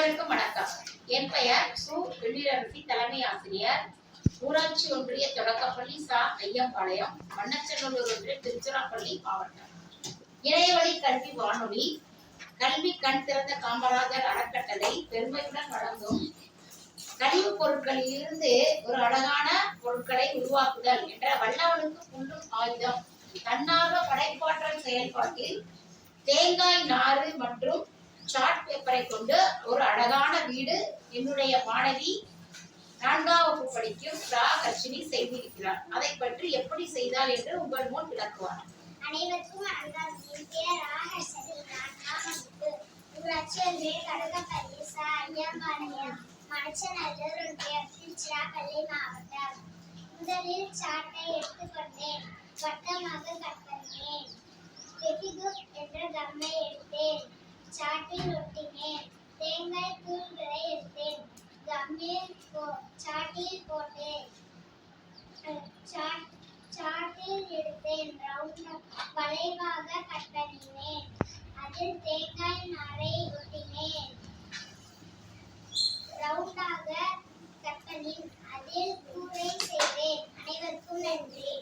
அனைவருக்கும் வணக்கம். என் பெயர் சு. வெள்ளிரசி, தலைமை ஆசிரியர், ஊராட்சி ஒன்றிய தொடக்கப்பள்ளி சா. ஐயம்பாளையம், மண்ணச்சநல்லூர் ஒன்றிய திருச்சிராப்பள்ளி மாவட்டம். இணையவழி கல்வி வானொலி கல்வி கண் திறந்த காமராஜர் அறக்கட்டளை பெருமையுடன் வழங்கும் கழிவுப் பொருட்களில் இருந்து ஒரு அழகான பொருட்களை உருவாக்குதல் என்ற வல்லவனுக்கு புல்லும் ஆயுதம் தன்னார்வ படைப்பாற்றல் செயல்பாட்டில் தேங்காய் நாறு மற்றும் சார்ட் பேப்பரை கொண்டு ஒரு அழகான வீடு என்னுடைய மாணவி 4ஆம் வகுப்பு படிக்கும் ராகர்ஷினி செய்திருக்கிறார். அதை பற்றி எப்படி செய்தால் என்று உங்கள் முன் விளக்குவார். அனைவருக்கும் வணக்கம். என் பெயர் ராகர்ஷினி, 4ஆம் வகுப்பு, ஊராட்சி ஒன்றிய தொடக்கப்பள்ளி சா. ஐயம்பாளையம், மண்ணச்சநல்லூர் ஒன்றிய திருச்சிராப்பள்ளி மாவட்டம். முதலில் சாட்டை எடுத்துக்கொண்டேன். வட்டமாக கட் பண்ணினேன். பெட்டிகுக் என்ற கம்மை எடுத்தேன். சாட்டில் ஒட்டினேன். தேங்காய் தூள்களை எடுத்தேன். கம்மில் சாட்டில் போட்டேன். சாட்டில் எடுத்தேன். வளைவாக கட் பண்ணினேன். அதில் தேங்காய் நாரை ஒட்டினேன். ரவுண்டாக கட் பண்ணி அதில் கூரை செய்தேன். அனைவருக்கும் நன்றி.